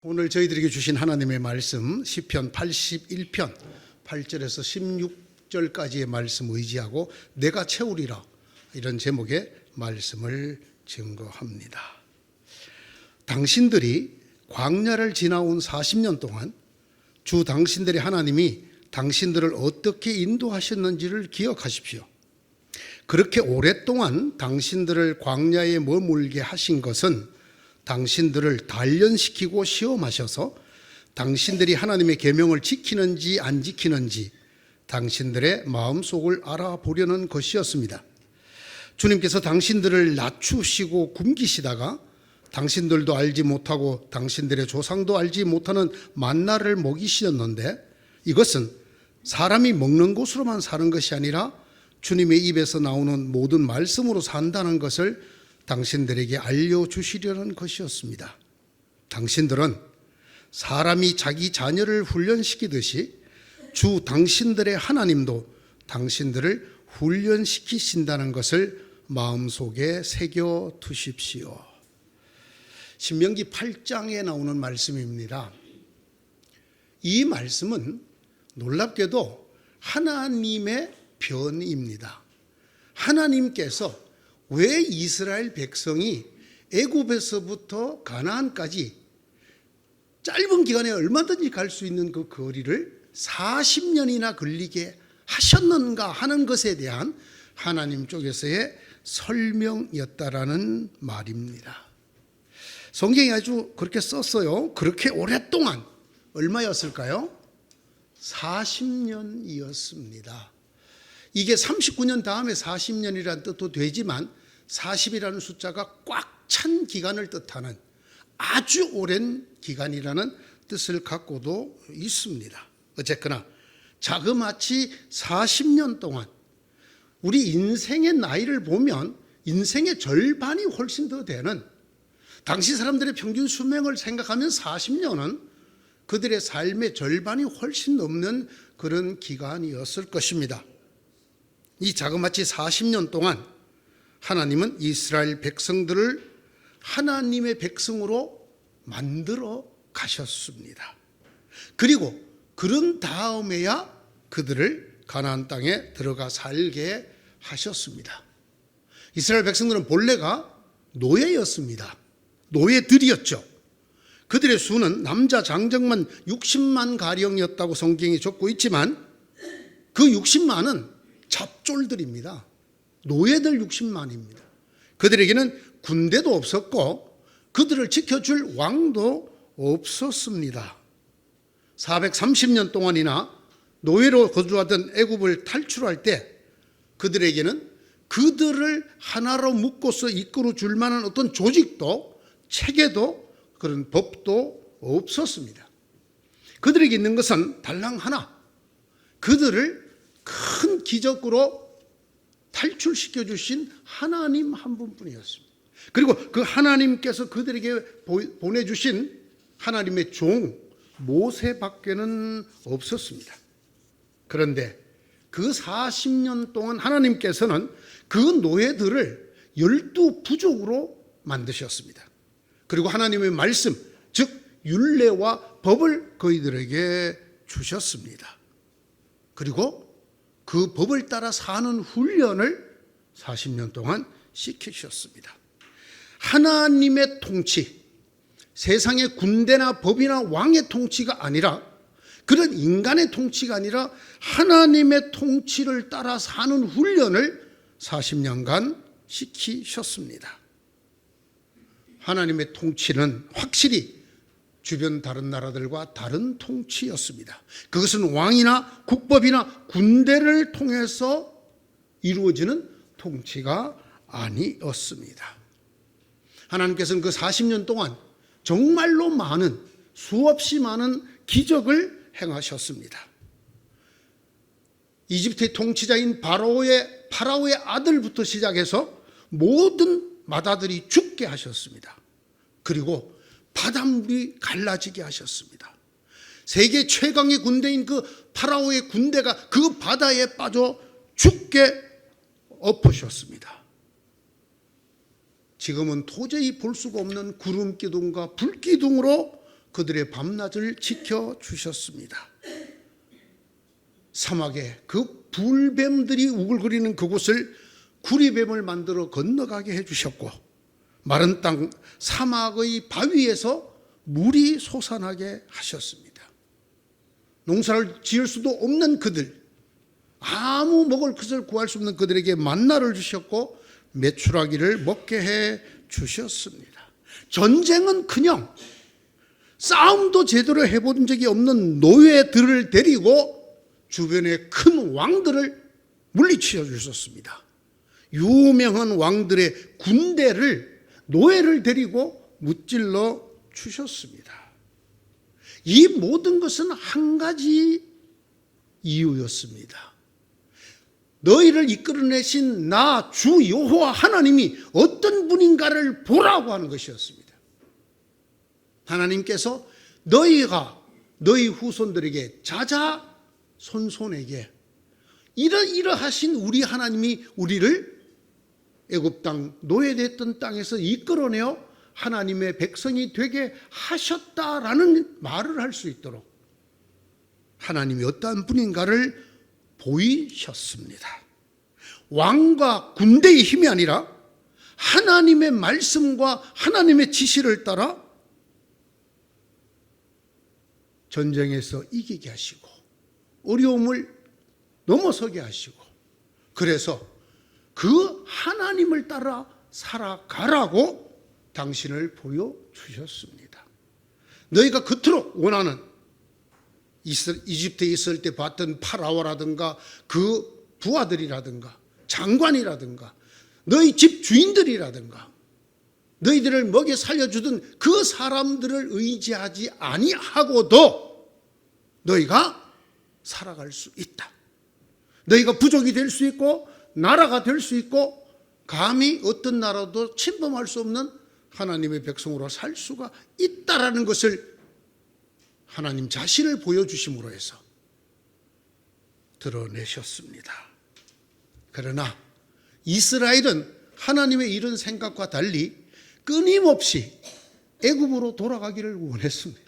오늘 저희들에게 주신 하나님의 말씀 시편 81편 8절에서 16절까지의 말씀 의지하고 내가 채우리라, 이런 제목의 말씀을 증거합니다. 당신들이 광야를 지나온 40년 동안 주 당신들의 하나님이 당신들을 어떻게 인도하셨는지를 기억하십시오. 그렇게 오랫동안 당신들을 광야에 머물게 하신 것은 당신들을 단련시키고 시험하셔서 당신들이 하나님의 계명을 지키는지 안 지키는지 당신들의 마음속을 알아보려는 것이었습니다. 주님께서 당신들을 낮추시고 굶기시다가 당신들도 알지 못하고 당신들의 조상도 알지 못하는 만나를 먹이시었는데, 이것은 사람이 먹는 것으로만 사는 것이 아니라 주님의 입에서 나오는 모든 말씀으로 산다는 것을 당신들에게 알려주시려는 것이었습니다. 당신들은 사람이 자기 자녀를 훈련시키듯이 주 당신들의 하나님도 당신들을 훈련시키신다는 것을 마음속에 새겨 두십시오. 신명기 8장에 나오는 말씀입니다. 이 말씀은 놀랍게도 하나님의 변입니다. 하나님께서 왜 이스라엘 백성이 애굽에서부터 가나안까지 짧은 기간에 얼마든지 갈 수 있는 그 거리를 40년이나 걸리게 하셨는가 하는 것에 대한 하나님 쪽에서의 설명이었다라는 말입니다. 성경이 아주 그렇게 썼어요. 그렇게 오랫동안 얼마였을까요? 40년이었습니다. 이게 39년 다음에 40년이라는 뜻도 되지만 40이라는 숫자가 꽉 찬 기간을 뜻하는 아주 오랜 기간이라는 뜻을 갖고도 있습니다. 어쨌거나 자그마치 40년 동안 우리 인생의 나이를 보면 인생의 절반이 훨씬 더 되는, 당시 사람들의 평균 수명을 생각하면 40년은 그들의 삶의 절반이 훨씬 넘는 그런 기간이었을 것입니다. 이 자그마치 40년 동안 하나님은 이스라엘 백성들을 하나님의 백성으로 만들어 가셨습니다. 그리고 그런 다음에야 그들을 가나안 땅에 들어가 살게 하셨습니다. 이스라엘 백성들은 본래가 노예였습니다. 노예들이었죠. 그들의 수는 남자 장정만 60만 가량이었다고 성경이 적고 있지만 그 60만은 잡졸들입니다. 노예들 60만입니다. 그들에게는 군대도 없었고 그들을 지켜줄 왕도 없었습니다. 430년 동안이나 노예로 거주하던 애굽을 탈출할 때 그들에게는 그들을 하나로 묶어서 이끌어 줄 만한 어떤 조직도 체계도 그런 법도 없었습니다. 그들에게 있는 것은 달랑 하나, 그들을 큰 기적으로 탈출시켜 주신 하나님 한 분뿐이었습니다. 그리고 그 하나님께서 그들에게 보내주신 하나님의 종 모세밖에는 없었습니다. 그런데 그 40년 동안 하나님께서는 그 노예들을 12부족으로 만드셨습니다. 그리고 하나님의 말씀, 즉 율례와 법을 그들에게 주셨습니다. 그리고 그 법을 따라 사는 훈련을 40년 동안 시키셨습니다. 하나님의 통치, 세상의 군대나 법이나 왕의 통치가 아니라, 그런 인간의 통치가 아니라 하나님의 통치를 따라 사는 훈련을 40년간 시키셨습니다. 하나님의 통치는 확실히 주변 다른 나라들과 다른 통치였습니다. 그것은 왕이나 국법이나 군대를 통해서 이루어지는 통치가 아니었습니다. 하나님께서는 그 40년 동안 정말로 많은, 수없이 많은 기적을 행하셨습니다. 이집트의 통치자인 파라오의 아들부터 시작해서 모든 맏아들이 죽게 하셨습니다. 그리고 바닷물이 갈라지게 하셨습니다. 세계 최강의 군대인 그 파라오의 군대가 그 바다에 빠져 죽게 엎으셨습니다. 지금은 도저히 볼 수가 없는 구름 기둥과 불 기둥으로 그들의 밤낮을 지켜주셨습니다. 사막에 그 불뱀들이 우글거리는 그곳을 구리뱀을 만들어 건너가게 해주셨고, 마른 땅 사막의 바위에서 물이 솟아나게 하셨습니다. 농사를 지을 수도 없는 그들, 아무 먹을 것을 구할 수 없는 그들에게 만나를 주셨고 메추라기를 먹게 해 주셨습니다. 전쟁은커녕 싸움도 제대로 해본 적이 없는 노예들을 데리고 주변의 큰 왕들을 물리쳐 주셨습니다. 유명한 왕들의 군대를, 노예를 데리고 무찔러 주셨습니다. 이 모든 것은 한 가지 이유였습니다. 너희를 이끌어내신 나 주 여호와 하나님이 어떤 분인가를 보라고 하는 것이었습니다. 하나님께서 너희가 너희 후손들에게 자자손손에게 이러하신 우리 하나님이 우리를 애굽 땅 노예됐던 땅에서 이끌어내어 하나님의 백성이 되게 하셨다라는 말을 할 수 있도록 하나님이 어떠한 분인가를 보이셨습니다. 왕과 군대의 힘이 아니라 하나님의 말씀과 하나님의 지시를 따라 전쟁에서 이기게 하시고 어려움을 넘어서게 하시고, 그래서 그 하나님을 따라 살아가라고 당신을 보여주셨습니다. 너희가 그토록 원하는 이집트에 있을 때 봤던 파라오라든가 그 부하들이라든가 장관이라든가 너희 집 주인들이라든가 너희들을 먹여 살려주던 그 사람들을 의지하지 아니하고도 너희가 살아갈 수 있다. 너희가 부족이 될 수 있고 나라가 될 수 있고 감히 어떤 나라도 침범할 수 없는 하나님의 백성으로 살 수가 있다라는 것을 하나님 자신을 보여주심으로 해서 드러내셨습니다. 그러나 이스라엘은 하나님의 이런 생각과 달리 끊임없이 애굽으로 돌아가기를 원했습니다.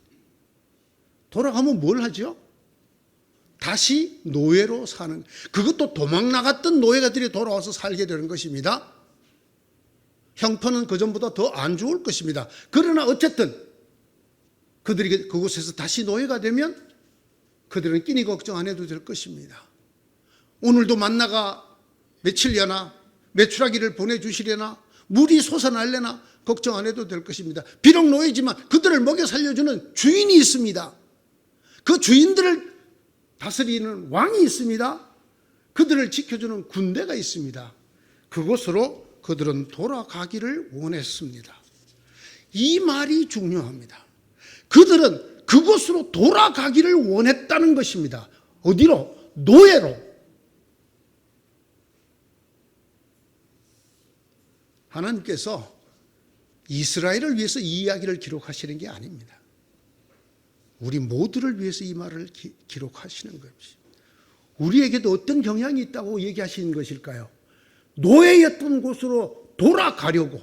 돌아가면 뭘 하죠? 다시 노예로 사는, 그것도 도망 나갔던 노예가들이 돌아와서 살게 되는 것입니다. 형편은 그전보다 더 안 좋을 것입니다. 그러나 어쨌든 그들이 그곳에서 다시 노예가 되면 그들은 끼니 걱정 안 해도 될 것입니다. 오늘도 만나가 며칠려나 메추라기를 보내주시려나 물이 솟아날려나 걱정 안 해도 될 것입니다. 비록 노예지만 그들을 먹여 살려주는 주인이 있습니다. 그 주인들을 다스리는 왕이 있습니다. 그들을 지켜주는 군대가 있습니다. 그곳으로 그들은 돌아가기를 원했습니다. 이 말이 중요합니다. 그들은 그곳으로 돌아가기를 원했다는 것입니다. 어디로? 노예로. 하나님께서 이스라엘을 위해서 이 이야기를 기록하시는 게 아닙니다. 우리 모두를 위해서 이 말을 기록하시는 것입니다. 우리에게도 어떤 경향이 있다고 얘기하시는 것일까요? 노예였던 곳으로 돌아가려고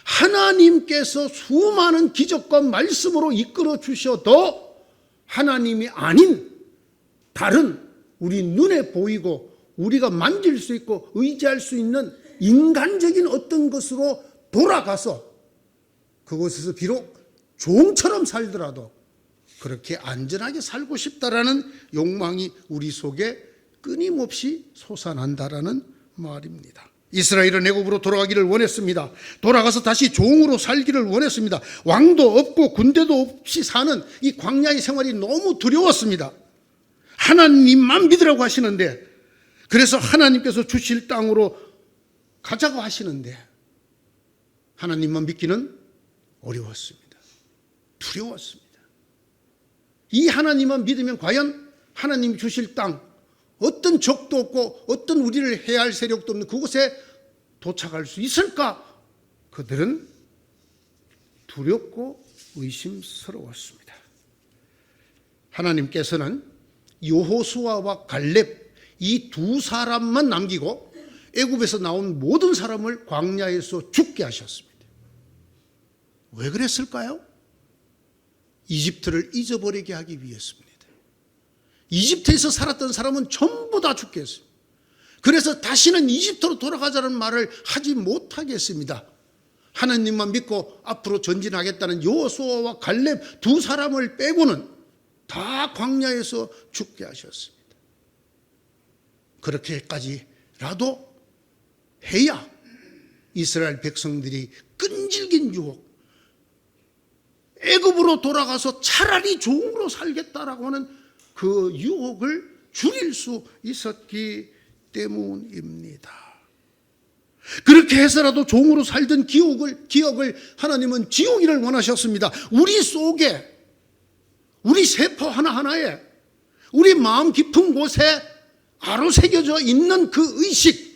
하나님께서 수많은 기적과 말씀으로 이끌어 주셔도 하나님이 아닌 다른 우리 눈에 보이고 우리가 만질 수 있고 의지할 수 있는 인간적인 어떤 것으로 돌아가서 그곳에서 비록 종처럼 살더라도 그렇게 안전하게 살고 싶다라는 욕망이 우리 속에 끊임없이 솟아난다라는 말입니다. 이스라엘은 애굽으로 돌아가기를 원했습니다. 돌아가서 다시 종으로 살기를 원했습니다. 왕도 없고 군대도 없이 사는 이 광야의 생활이 너무 두려웠습니다. 하나님만 믿으라고 하시는데, 그래서 하나님께서 주실 땅으로 가자고 하시는데 하나님만 믿기는 어려웠습니다. 두려웠습니다. 이 하나님만 믿으면 과연 하나님이 주실 땅, 어떤 적도 없고 어떤 우리를 해할 세력도 없는 그곳에 도착할 수 있을까? 그들은 두렵고 의심스러웠습니다. 하나님께서는 여호수아와 갈렙 이 두 사람만 남기고 애굽에서 나온 모든 사람을 광야에서 죽게 하셨습니다. 왜 그랬을까요? 이집트를 잊어버리게 하기 위해서입니다. 이집트에서 살았던 사람은 전부 다 죽겠어요. 그래서 다시는 이집트로 돌아가자는 말을 하지 못하겠습니다. 하나님만 믿고 앞으로 전진하겠다는 여호수아와 갈렙 두 사람을 빼고는 다 광야에서 죽게 하셨습니다. 그렇게까지라도 해야 이스라엘 백성들이 끈질긴 유혹, 애굽으로 돌아가서 차라리 종으로 살겠다라고 하는 그 유혹을 줄일 수 있었기 때문입니다. 그렇게 해서라도 종으로 살던 기억을 하나님은 지우기를 원하셨습니다. 우리 속에, 우리 세포 하나하나에, 우리 마음 깊은 곳에 아로새겨져 있는 그 의식,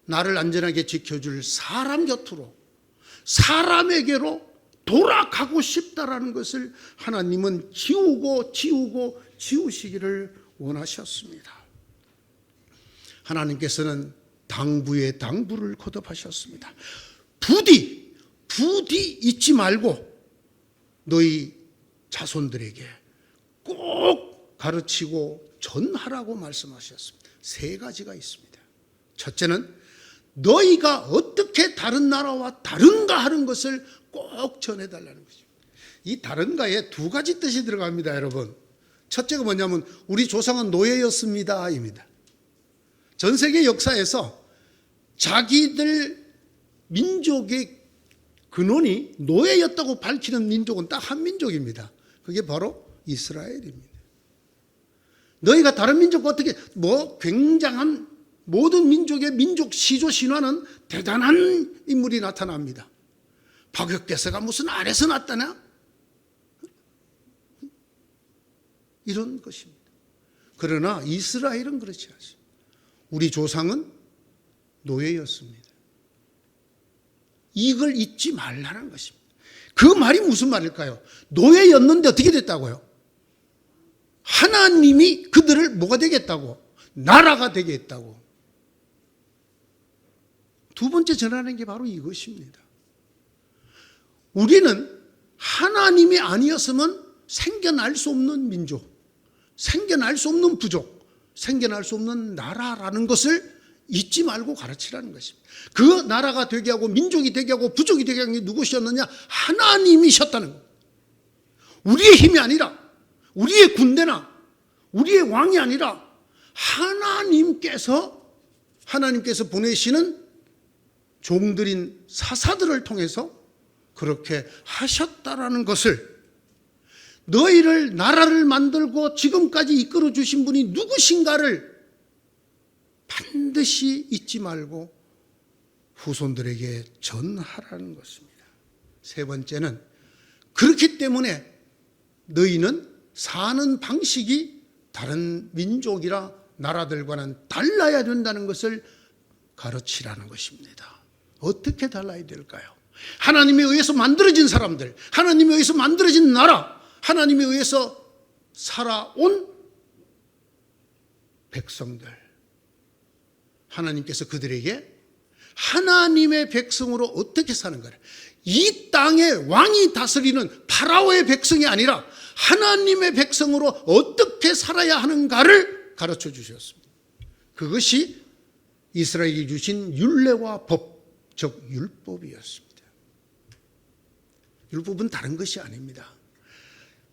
나를 안전하게 지켜줄 사람 곁으로, 사람에게로 돌아가고 싶다라는 것을 하나님은 지우시기를 원하셨습니다. 하나님께서는 당부에 당부를 거듭하셨습니다. 부디 잊지 말고 너희 자손들에게 꼭 가르치고 전하라고 말씀하셨습니다. 세 가지가 있습니다. 첫째는 너희가 어떻게 다른 나라와 다른가 하는 것을 꼭 전해달라는 것입니다. 이 다른가에 두 가지 뜻이 들어갑니다, 여러분. 첫째가 뭐냐면 우리 조상은 노예였습니다 입니다. 전 세계 역사에서 자기들 민족의 근원이 노예였다고 밝히는 민족은 딱 한 민족입니다. 그게 바로 이스라엘입니다. 너희가 다른 민족과 어떻게 굉장한 모든 민족의 민족 시조 신화는 대단한 인물이 나타납니다. 박역대사가 무슨 아래서 났다냐? 이런 것입니다. 그러나 이스라엘은 그렇지 않습니다. 우리 조상은 노예였습니다. 이걸 잊지 말라는 것입니다. 그 말이 무슨 말일까요? 노예였는데 어떻게 됐다고요? 하나님이 그들을 뭐가 되겠다고? 나라가 되겠다고. 두 번째 전하는 게 바로 이것입니다. 우리는 하나님이 아니었으면 생겨날 수 없는 민족, 생겨날 수 없는 부족, 생겨날 수 없는 나라라는 것을 잊지 말고 가르치라는 것입니다. 그 나라가 되게 하고 민족이 되게 하고 부족이 되게 한 게 누구셨느냐? 하나님이셨다는 것. 우리의 힘이 아니라, 우리의 군대나 우리의 왕이 아니라 하나님께서 보내시는 종들인 사사들을 통해서 그렇게 하셨다라는 것을, 너희를 나라를 만들고 지금까지 이끌어 주신 분이 누구신가를 반드시 잊지 말고 후손들에게 전하라는 것입니다. 세 번째는 그렇기 때문에 너희는 사는 방식이 다른 민족이나 나라들과는 달라야 된다는 것을 가르치라는 것입니다. 어떻게 달라야 될까요? 하나님에 의해서 만들어진 사람들, 하나님에 의해서 만들어진 나라, 하나님에 의해서 살아온 백성들, 하나님께서 그들에게 하나님의 백성으로 어떻게 사는가를, 이 땅의 왕이 다스리는 파라오의 백성이 아니라 하나님의 백성으로 어떻게 살아야 하는가를 가르쳐 주셨습니다. 그것이 이스라엘이 주신 율례와 법, 즉 율법이었습니다. 율법은 다른 것이 아닙니다.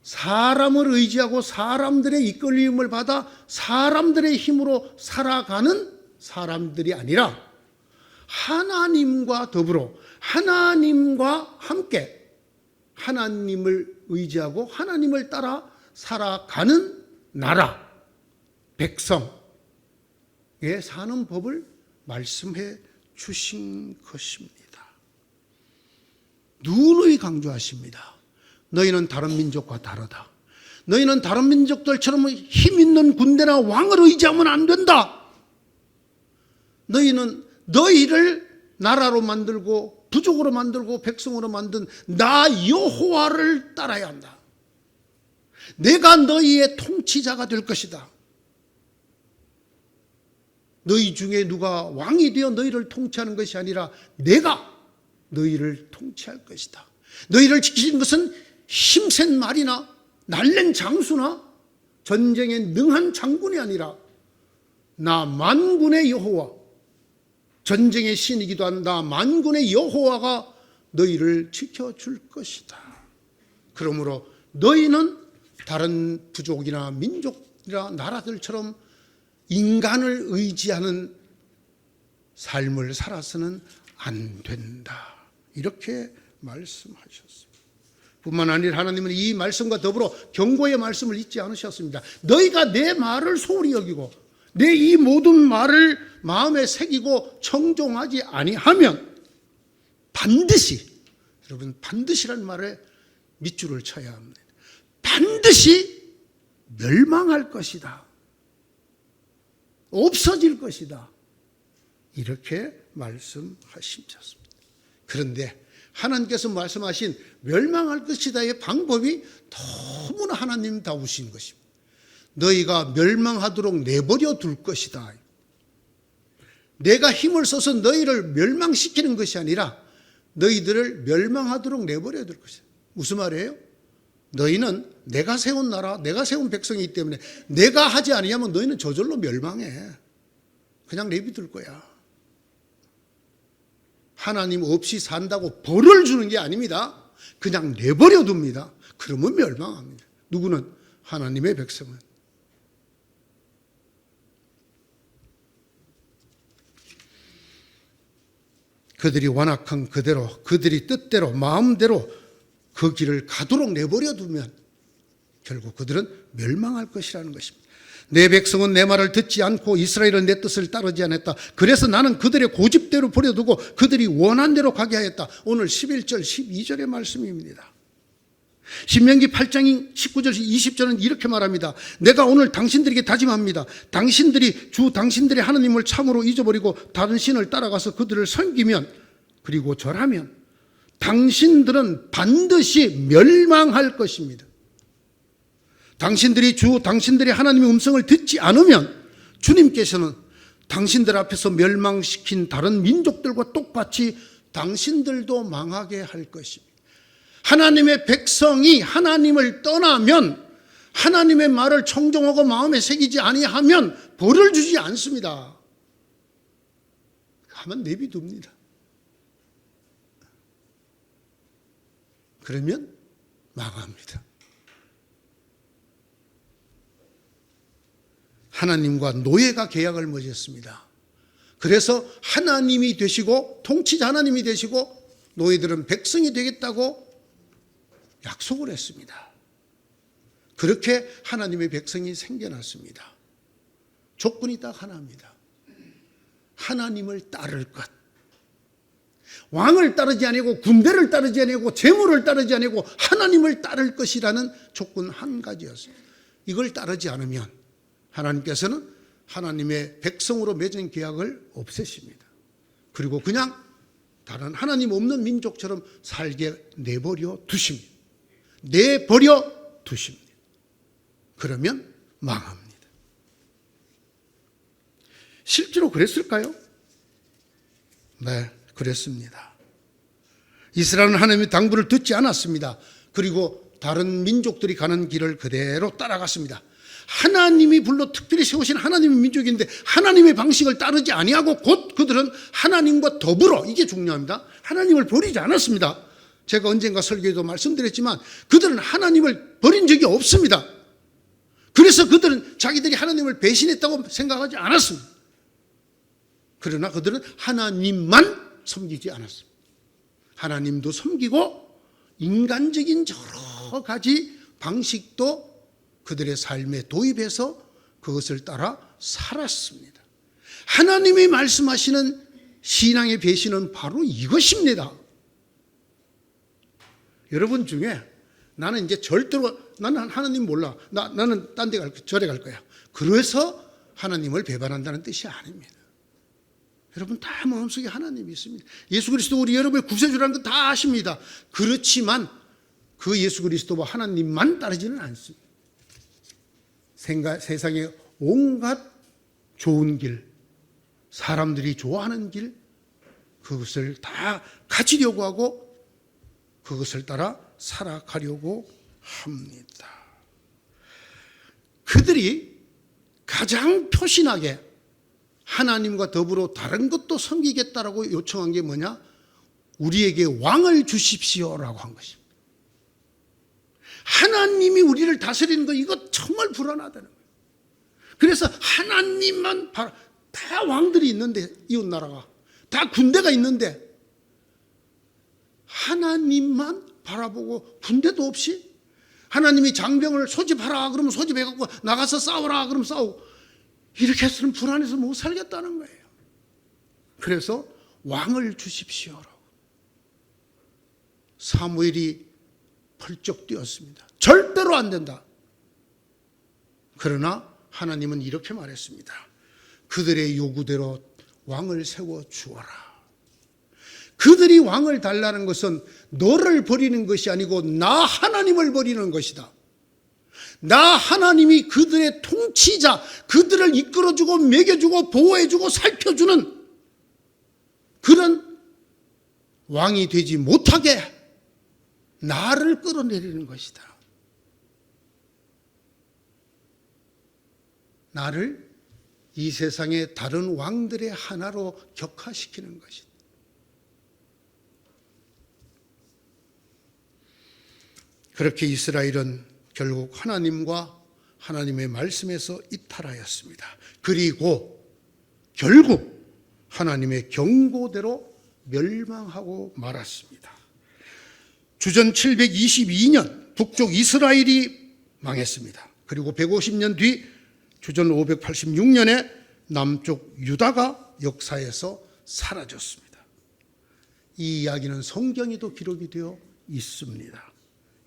사람을 의지하고 사람들의 이끌림을 받아 사람들의 힘으로 살아가는 사람들이 아니라 하나님과 더불어 하나님과 함께 하나님을 의지하고 하나님을 따라 살아가는 나라, 백성에 사는 법을 말씀해 주신 것입니다. 누누이 강조하십니다. 너희는 다른 민족과 다르다. 너희는 다른 민족들처럼 힘 있는 군대나 왕을 의지하면 안 된다. 너희를 나라로 만들고 부족으로 만들고 백성으로 만든 나 여호와를 따라야 한다. 내가 너희의 통치자가 될 것이다. 너희 중에 누가 왕이 되어 너희를 통치하는 것이 아니라 내가 너희를 통치할 것이다. 너희를 지키신 것은 힘센 말이나 날랜 장수나 전쟁에 능한 장군이 아니라 나 만군의 여호와, 전쟁의 신이기도 한 나 만군의 여호와가 너희를 지켜줄 것이다. 그러므로 너희는 다른 부족이나 민족이나 나라들처럼 인간을 의지하는 삶을 살아서는 안 된다. 이렇게 말씀하셨습니다. 뿐만 아니라 하나님은 이 말씀과 더불어 경고의 말씀을 잊지 않으셨습니다. 너희가 내 말을 소홀히 여기고 내 이 모든 말을 마음에 새기고 청종하지 아니하면 반드시, 여러분 반드시란 말에 밑줄을 쳐야 합니다. 반드시 멸망할 것이다. 없어질 것이다. 이렇게 말씀하셨습니다. 그런데 하나님께서 말씀하신 멸망할 것이다의 방법이 너무나 하나님다우신 것입니다. 너희가 멸망하도록 내버려 둘 것이다. 내가 힘을 써서 너희를 멸망시키는 것이 아니라 너희들을 멸망하도록 내버려 둘 것이다. 무슨 말이에요? 너희는 내가 세운 나라, 내가 세운 백성이기 때문에 내가 하지 아니하면 너희는 저절로 멸망해. 그냥 내비둘 거야. 하나님 없이 산다고 벌을 주는 게 아닙니다. 그냥 내버려 둡니다. 그러면 멸망합니다. 누구는? 하나님의 백성은. 그들이 완악한 그대로, 그들이 뜻대로, 마음대로 그 길을 가도록 내버려 두면 결국 그들은 멸망할 것이라는 것입니다. 내 백성은 내 말을 듣지 않고 이스라엘은 내 뜻을 따르지 않았다. 그래서 나는 그들의 고집대로 버려두고 그들이 원한 대로 가게 하였다. 오늘 11절, 12절의 말씀입니다. 신명기 8장 19절, 20절은 이렇게 말합니다. 내가 오늘 당신들에게 다짐합니다. 당신들이 당신들의 하나님을 참으로 잊어버리고 다른 신을 따라가서 그들을 섬기면, 그리고 절하면 당신들은 반드시 멸망할 것입니다. 당신들의 하나님의 음성을 듣지 않으면 주님께서는 당신들 앞에서 멸망시킨 다른 민족들과 똑같이 당신들도 망하게 할 것입니다. 하나님의 백성이 하나님을 떠나면, 하나님의 말을 청종하고 마음에 새기지 아니하면 벌을 주지 않습니다. 가만 내비둡니다. 그러면 망합니다. 하나님과 노예가 계약을 맺었습니다. 그래서 하나님이 되시고 통치자 하나님이 되시고 노예들은 백성이 되겠다고 약속을 했습니다. 그렇게 하나님의 백성이 생겨났습니다. 조건이 딱 하나입니다. 하나님을 따를 것. 왕을 따르지 아니고 군대를 따르지 아니고 재물을 따르지 아니고 하나님을 따를 것이라는 조건 한 가지였습니다. 이걸 따르지 않으면 하나님께서는 하나님의 백성으로 맺은 계약을 없애십니다. 그리고 그냥 다른 하나님 없는 민족처럼 살게 내버려 두십니다. 내버려 두십니다. 그러면 망합니다. 실제로 그랬을까요? 네, 그랬습니다. 이스라엘은 하나님의 당부를 듣지 않았습니다. 그리고 다른 민족들이 가는 길을 그대로 따라갔습니다. 하나님이 불러 특별히 세우신 하나님의 민족인데 하나님의 방식을 따르지 아니하고 곧 그들은 하나님과 더불어, 이게 중요합니다. 하나님을 버리지 않았습니다. 제가 언젠가 설교에도 말씀드렸지만 그들은 하나님을 버린 적이 없습니다. 그래서 그들은 자기들이 하나님을 배신했다고 생각하지 않았습니다. 그러나 그들은 하나님만 섬기지 않았습니다. 하나님도 섬기고 인간적인 여러 가지 방식도 그들의 삶에 도입해서 그것을 따라 살았습니다. 하나님이 말씀하시는 신앙의 배신은 바로 이것입니다. 여러분 중에 나는 이제 절대로 나는 하나님 몰라. 나는 딴 데 갈 거야. 절에 갈 거야. 그래서 하나님을 배반한다는 뜻이 아닙니다. 여러분 다 마음속에 하나님이 있습니다. 예수 그리스도 우리 여러분의 구세주라는 건 다 아십니다. 그렇지만 그 예수 그리스도와 하나님만 따르지는 않습니다. 세상의 온갖 좋은 길, 사람들이 좋아하는 길, 그것을 다 가지려고 하고 그것을 따라 살아가려고 합니다. 그들이 가장 표신하게 하나님과 더불어 다른 것도 섬기겠다라고 요청한 게 뭐냐? 우리에게 왕을 주십시오라고 한 것입니다. 하나님이 우리를 다스리는 거 이거 정말 불안하다는 거예요. 그래서 하나님만 다 왕들이 있는데, 이웃나라가 다 군대가 있는데 하나님만 바라보고 군대도 없이 하나님이 장병을 소집하라 그러면 소집해갖고 나가서 싸우라 그러면 싸우고, 이렇게 해서는 불안해서 못 살겠다는 거예요. 그래서 왕을 주십시오라고 사무엘이 펄쩍 뛰었습니다. 절대로 안 된다. 그러나 하나님은 이렇게 말했습니다. 그들의 요구대로 왕을 세워 주어라. 그들이 왕을 달라는 것은 너를 버리는 것이 아니고 나 하나님을 버리는 것이다. 나 하나님이 그들의 통치자, 그들을 이끌어주고 먹여주고 보호해주고 살펴주는 그런 왕이 되지 못하게 나를 끌어내리는 것이다. 나를 이 세상의 다른 왕들의 하나로 격화시키는 것이다. 그렇게 이스라엘은 결국 하나님과 하나님의 말씀에서 이탈하였습니다. 그리고 결국 하나님의 경고대로 멸망하고 말았습니다. 주전 722년 북쪽 이스라엘이 망했습니다. 그리고 150년 뒤 주전 586년에 남쪽 유다가 역사에서 사라졌습니다. 이 이야기는 성경에도 기록이 되어 있습니다.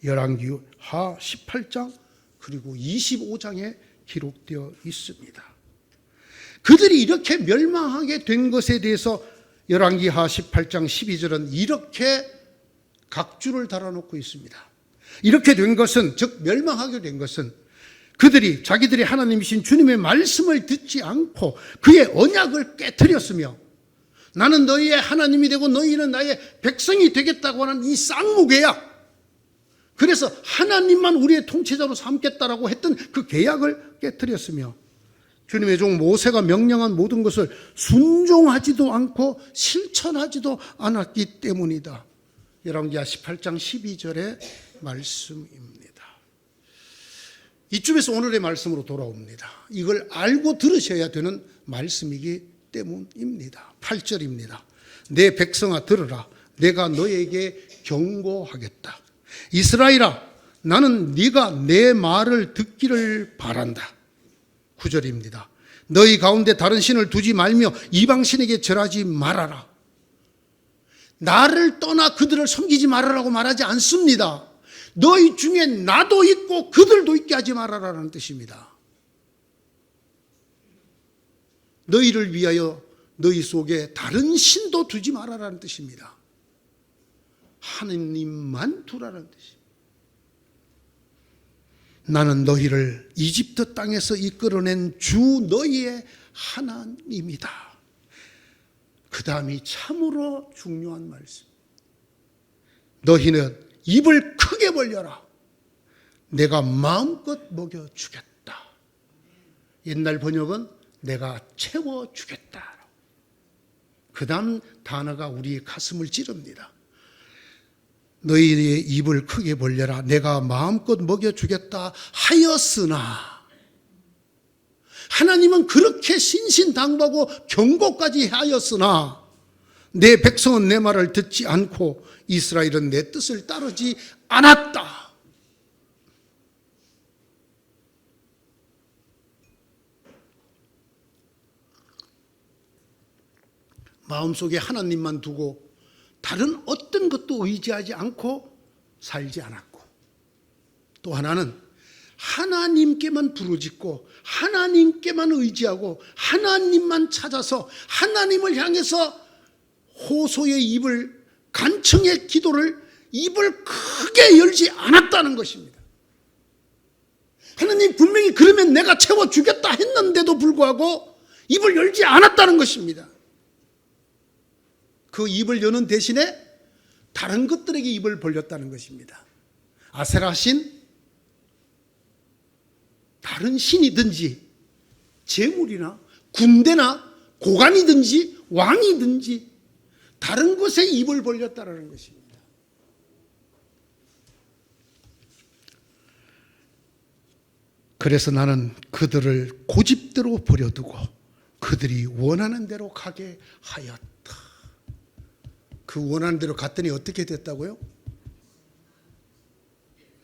열왕기하 18장 그리고 25장에 기록되어 있습니다. 그들이 이렇게 멸망하게 된 것에 대해서 열왕기하 18장 12절은 이렇게 각주를 달아놓고 있습니다. 이렇게 된 것은, 즉 멸망하게 된 것은 그들이 자기들이 하나님이신 주님의 말씀을 듣지 않고 그의 언약을 깨트렸으며, 나는 너희의 하나님이 되고 너희는 나의 백성이 되겠다고 하는 이 쌍무계약, 그래서 하나님만 우리의 통치자로 삼겠다라고 했던 그 계약을 깨트렸으며, 주님의 종 모세가 명령한 모든 것을 순종하지도 않고 실천하지도 않았기 때문이다. 열왕기하 18장 12절의 말씀입니다. 이쯤에서 오늘의 말씀으로 돌아옵니다. 이걸 알고 들으셔야 되는 말씀이기 때문입니다. 8절입니다. 내 백성아 들으라. 내가 너에게 경고하겠다. 이스라엘아, 나는 네가 내 말을 듣기를 바란다. 9절입니다. 너희 가운데 다른 신을 두지 말며 이방신에게 절하지 말아라. 나를 떠나 그들을 섬기지 말아라고 말하지 않습니다. 너희 중에 나도 있고 그들도 있게 하지 말아라라는 뜻입니다. 너희를 위하여 너희 속에 다른 신도 두지 말아라는 뜻입니다. 하느님만 두라는 뜻입니다. 나는 너희를 이집트 땅에서 이끌어낸 주 너희의 하나님이다. 그 다음이 참으로 중요한 말씀. 너희는 입을 크게 벌려라. 내가 마음껏 먹여주겠다. 옛날 번역은 내가 채워주겠다. 그 다음 단어가 우리의 가슴을 찌릅니다. 너희의 입을 크게 벌려라. 내가 마음껏 먹여주겠다 하였으나, 하나님은 그렇게 신신당부하고 경고까지 하였으나 내 백성은 내 말을 듣지 않고 이스라엘은 내 뜻을 따르지 않았다. 마음속에 하나님만 두고 다른 어떤 것도 의지하지 않고 살지 않았고, 또 하나는 하나님께만 부르짖고 하나님께만 의지하고 하나님만 찾아서 하나님을 향해서 호소의 입을, 간청의 기도를 입을 크게 열지 않았다는 것입니다. 하나님 분명히 그러면 내가 채워주겠다 했는데도 불구하고 입을 열지 않았다는 것입니다. 그 입을 여는 대신에 다른 것들에게 입을 벌렸다는 것입니다. 아세라 신, 다른 신이든지 재물이나 군대나 고관이든지 왕이든지 다른 것에 입을 벌렸다는 것입니다. 그래서 나는 그들을 고집대로 버려두고 그들이 원하는 대로 가게 하였다. 그 원하는 대로 갔더니 어떻게 됐다고요?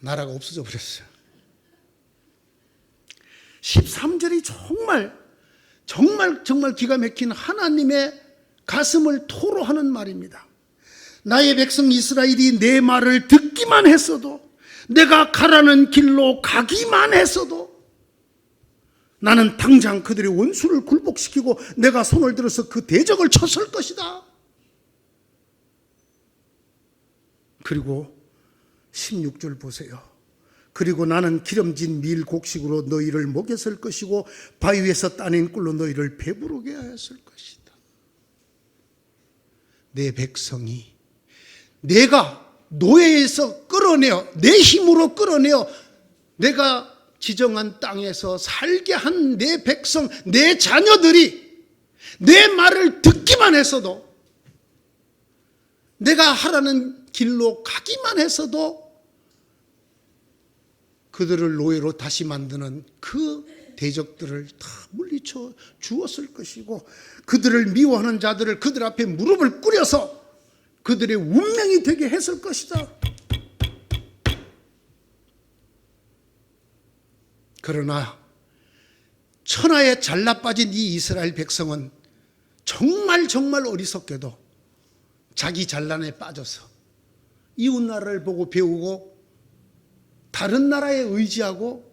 나라가 없어져 버렸어요. 13절이 정말 기가 막힌 하나님의 가슴을 토로하는 말입니다. 나의 백성 이스라엘이 내 말을 듣기만 했어도, 내가 가라는 길로 가기만 했어도 나는 당장 그들의 원수를 굴복시키고 내가 손을 들어서 그 대적을 쳤을 것이다. 그리고 16절 보세요. 그리고 나는 기름진 밀 곡식으로 너희를 먹였을 것이고 바위에서 따낸 꿀로 너희를 배부르게 하였을 것이다. 내 백성이 내가 노예에서 끌어내어 내 힘으로 끌어내어 내가 지정한 땅에서 살게 한 내 백성, 내 자녀들이 내 말을 듣기만 했어도, 내가 하라는 길로 가기만 했어도 그들을 노예로 다시 만드는 그 대적들을 다 물리쳐 주었을 것이고, 그들을 미워하는 자들을 그들 앞에 무릎을 꿇여서 그들의 운명이 되게 했을 것이다. 그러나 천하에 잘나빠진 이 이스라엘 백성은 정말 어리석게도 자기 잘난에 빠져서 이웃나라를 보고 배우고 다른 나라에 의지하고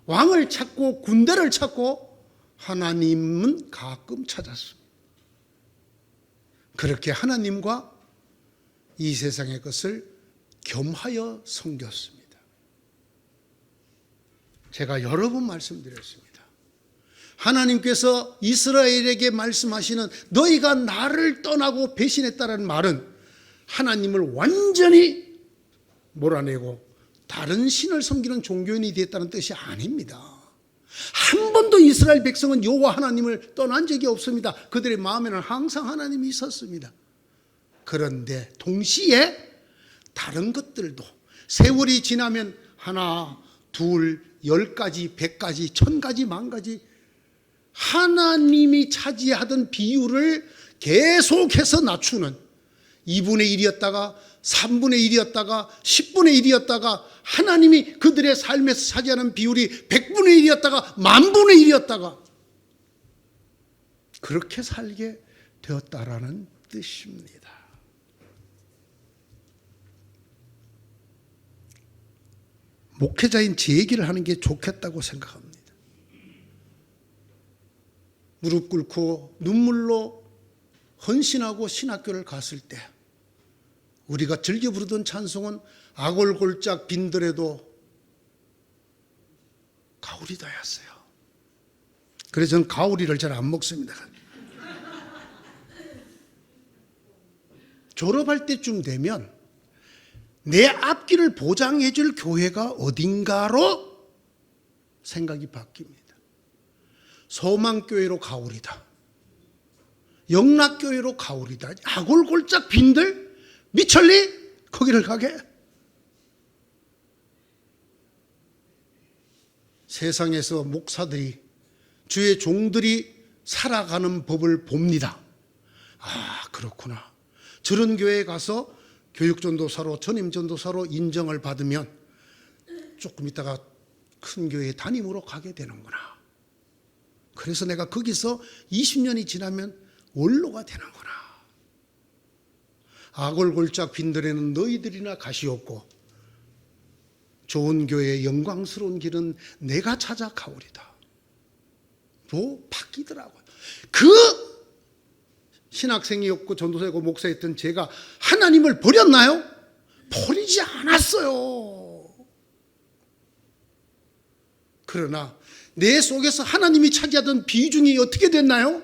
왕을 찾고 군대를 찾고 하나님은 가끔 찾았습니다. 그렇게 하나님과 이 세상의 것을 겸하여 섬겼습니다. 제가 여러 번 말씀드렸습니다. 하나님께서 이스라엘에게 말씀하시는 너희가 나를 떠나고 배신했다는 말은 하나님을 완전히 몰아내고 다른 신을 섬기는 종교인이 됐다는 뜻이 아닙니다. 한 번도 이스라엘 백성은 여호와 하나님을 떠난 적이 없습니다. 그들의 마음에는 항상 하나님이 있었습니다. 그런데 동시에 다른 것들도 세월이 지나면 하나, 둘, 10가지, 100가지, 1000가지, 10,000가지 하나님이 차지하던 비율을 계속해서 낮추는 2분의 1이었다가 3분의 1이었다가 10분의 1이었다가 하나님이 그들의 삶에서 차지하는 비율이 100분의 1이었다가 10,000분의 1이었다가 그렇게 살게 되었다라는 뜻입니다. 목회자인 제 얘기를 하는 게 좋겠다고 생각합니다. 무릎 꿇고 눈물로 헌신하고 신학교를 갔을 때 우리가 즐겨 부르던 찬송은 아골골짝 빈들에도 가오리다였어요. 그래서 저는 가오리를 잘 안 먹습니다. 졸업할 때쯤 되면 내 앞길을 보장해 줄 교회가 어딘가로 생각이 바뀝니다. 소망교회로 가오리다, 영락교회로 가오리다, 아골골짝 빈들 미천리 거기를 가게. 세상에서 목사들이 주의 종들이 살아가는 법을 봅니다. 아, 그렇구나. 저런 교회에 가서 교육전도사로, 전임전도사로 인정을 받으면 조금 있다가 큰 교회 담임으로 가게 되는구나. 그래서 내가 거기서 20년이 지나면 원로가 되는구나. 아골골짝 빈들에는 너희들이나 가시옵고 좋은 교회의 영광스러운 길은 내가 찾아가오리다. 로 바뀌더라고요. 그 신학생이었고 전도사였고 목사였던 제가 하나님을 버렸나요? 버리지 않았어요. 그러나 내 속에서 하나님이 차지하던 비중이 어떻게 됐나요?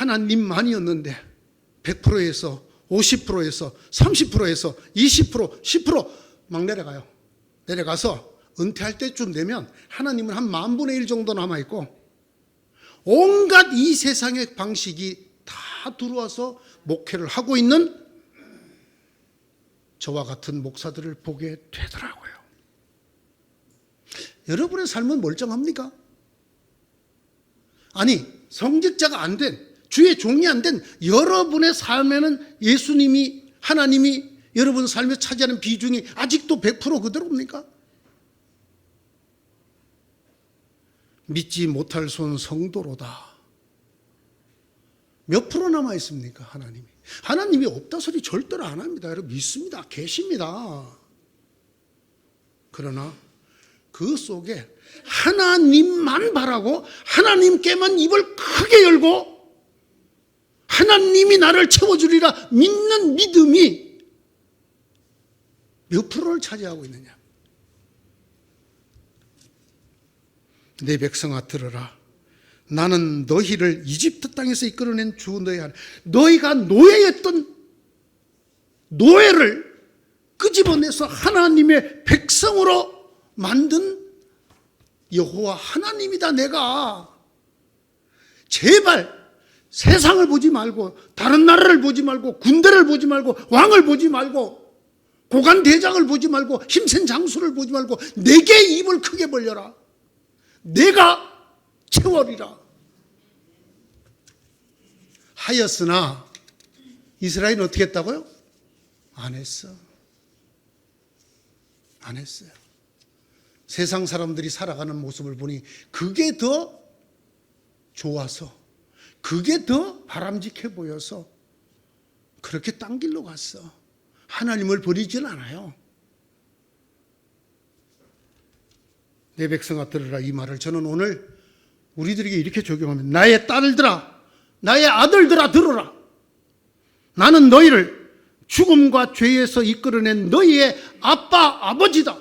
하나님만이었는데 100%에서 50%에서 30%에서 20%, 10%막 내려가요. 내려가서 은퇴할 때쯤 되면 하나님은 한 10,000분의 1 정도 남아있고 온갖 이 세상의 방식이 다 들어와서 목회를 하고 있는 저와 같은 목사들을 보게 되더라고요. 여러분의 삶은 멀쩡합니까? 아니, 성직자가 안 된, 주의 종이 안 된 여러분의 삶에는 예수님이, 하나님이 여러분 삶에 차지하는 비중이 아직도 100% 그대로입니까? 믿지 못할 손 성도로다. 몇 프로 남아 있습니까? 하나님이. 하나님이 없다 소리 절대로 안 합니다. 여러분 믿습니다. 계십니다. 그러나 그 속에 하나님만 바라고 하나님께만 입을 크게 열고 하나님이 나를 채워주리라 믿는 믿음이 몇 프로를 차지하고 있느냐. 내 백성아 들으라. 나는 너희를 이집트 땅에서 이끌어낸 주 너희 하나님. 너희가 노예였던 노예를 끄집어내서 하나님의 백성으로 만든 여호와 하나님이다. 내가 제발 세상을 보지 말고 다른 나라를 보지 말고 군대를 보지 말고 왕을 보지 말고 고관 대장을 보지 말고 힘센 장수를 보지 말고 내게 입을 크게 벌려라. 내가 채워리라 하였으나 이스라엘은 어떻게 했다고요? 안 했어. 안 했어요. 세상 사람들이 살아가는 모습을 보니 그게 더 좋아서 그게 더 바람직해 보여서 그렇게 딴 길로 갔어. 하나님을 버리진 않아요. 내 백성아 들으라. 이 말을 저는 오늘 우리들에게 이렇게 적용합니다. 나의 딸들아, 나의 아들들아 들으라. 나는 너희를 죽음과 죄에서 이끌어낸 너희의 아빠 아버지다.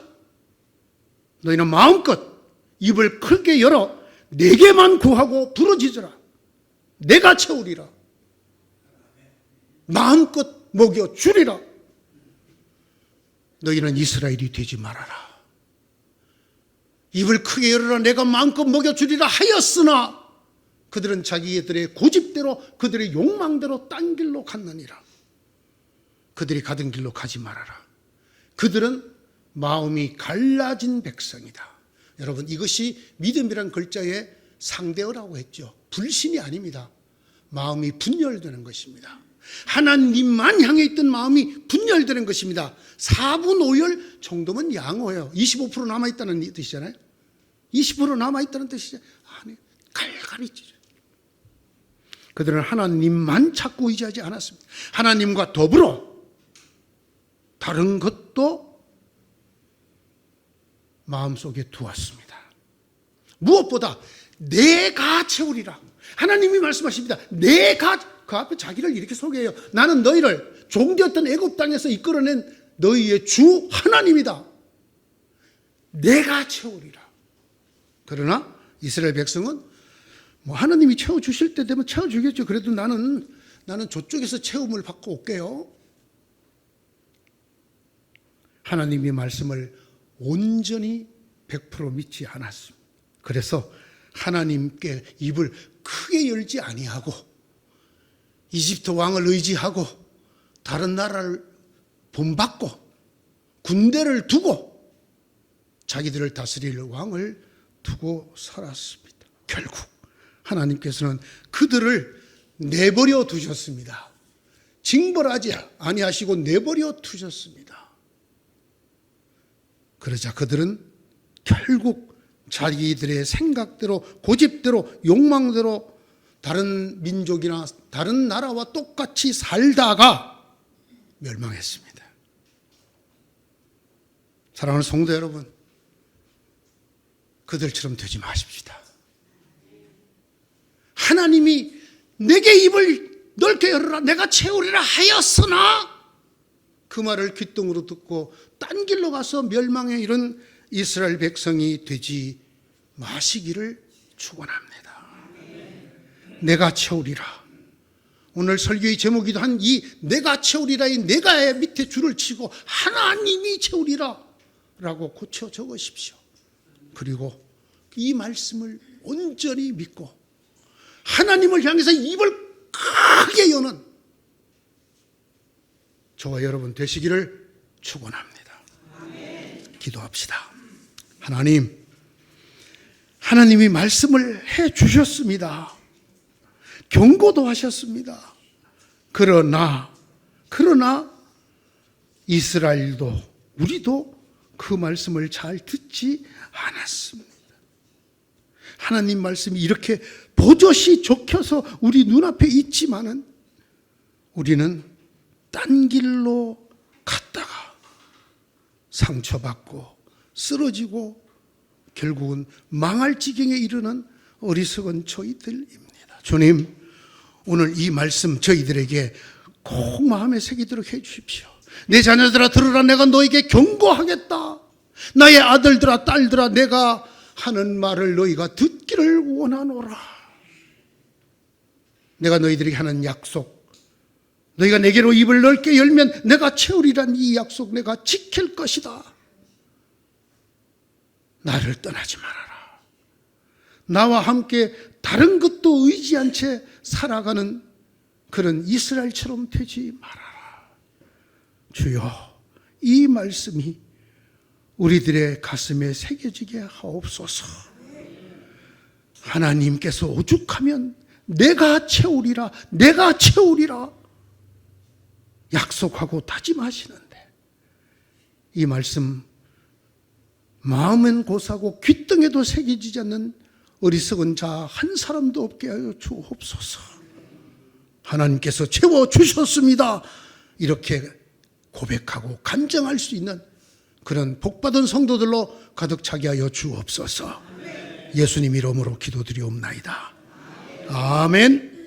너희는 마음껏 입을 크게 열어 내게만 구하고 부르짖으라. 내가 채우리라. 마음껏 먹여주리라. 너희는 이스라엘이 되지 말아라. 입을 크게 열어라. 내가 마음껏 먹여주리라 하였으나 그들은 자기들의 고집대로 그들의 욕망대로 딴 길로 갔느니라. 그들이 가던 길로 가지 말아라. 그들은 마음이 갈라진 백성이다. 여러분 이것이 믿음이란 글자의 상대어라고 했죠. 불신이 아닙니다. 마음이 분열되는 것입니다. 하나님만 향해 있던 마음이 분열되는 것입니다. 4분 5열 정도면 양호해요. 25% 남아있다는 뜻이잖아요. 20% 남아있다는 뜻이죠. 아니, 갈갈이 찢어요. 그들은 하나님만 찾고 의지하지 않았습니다. 하나님과 더불어 다른 것도 마음속에 두었습니다. 무엇보다 내가 채우리라. 하나님이 말씀하십니다. 내가, 그 앞에 자기를 이렇게 소개해요. 나는 너희를 종되었던 애굽 땅에서 이끌어낸 너희의 주 하나님이다. 내가 채우리라. 그러나 이스라엘 백성은 뭐 하나님이 채워주실 때 되면 채워주겠죠. 그래도 나는 저쪽에서 채움을 받고 올게요. 하나님의 말씀을 온전히 100% 믿지 않았습니다. 그래서 하나님께 입을 크게 열지 아니하고 이집트 왕을 의지하고 다른 나라를 본받고 군대를 두고 자기들을 다스릴 왕을 두고 살았습니다. 결국 하나님께서는 그들을 내버려 두셨습니다. 징벌하지 아니하시고 내버려 두셨습니다. 그러자 그들은 결국 자기들의 생각대로 고집대로 욕망대로 다른 민족이나 다른 나라와 똑같이 살다가 멸망했습니다. 사랑하는 성도 여러분, 그들처럼 되지 마십시다. 하나님이 내게 입을 넓게 열어라 내가 채우리라 하였으나 그 말을 귓등으로 듣고 딴 길로 가서 멸망에 이른 이스라엘 백성이 되지 마시기를 축원합니다. 내가 채우리라. 오늘 설교의 제목이기도 한 이 내가 채우리라의 내가의 밑에 줄을 치고 하나님이 채우리라 라고 고쳐 적으십시오. 그리고 이 말씀을 온전히 믿고 하나님을 향해서 입을 크게 여는 저와 여러분 되시기를 축원합니다. 기도합시다. 하나님이 말씀을 해 주셨습니다. 경고도 하셨습니다. 그러나 이스라엘도 우리도 그 말씀을 잘 듣지 않았습니다. 하나님 말씀이 이렇게 버젓이 적혀서 우리 눈앞에 있지만은 우리는 딴 길로 갔다가 상처받고 쓰러지고 결국은 망할 지경에 이르는 어리석은 저희들입니다. 주님, 오늘 이 말씀 저희들에게 꼭 마음에 새기도록 해 주십시오. 내 자녀들아 들으라, 내가 너에게 경고하겠다. 나의 아들들아 딸들아, 내가 하는 말을 너희가 듣기를 원하노라. 내가 너희들에게 하는 약속, 너희가 내게로 입을 넓게 열면 내가 채우리란 이 약속 내가 지킬 것이다. 나를 떠나지 말아라. 나와 함께 다른 것도 의지한 채 살아가는 그런 이스라엘처럼 되지 말아라. 주여, 이 말씀이 우리들의 가슴에 새겨지게 하옵소서. 하나님께서 오죽하면 내가 채우리라 약속하고 다짐하시는데 이 말씀 마음은 고사고 귓등에도 새겨지지 않는 어리석은 자 한 사람도 없게 하여 주옵소서. 하나님께서 채워주셨습니다. 이렇게 고백하고 간증할 수 있는 그런 복받은 성도들로 가득 차게 하여 주옵소서. 예수님 이름으로 기도드리옵나이다. 아멘.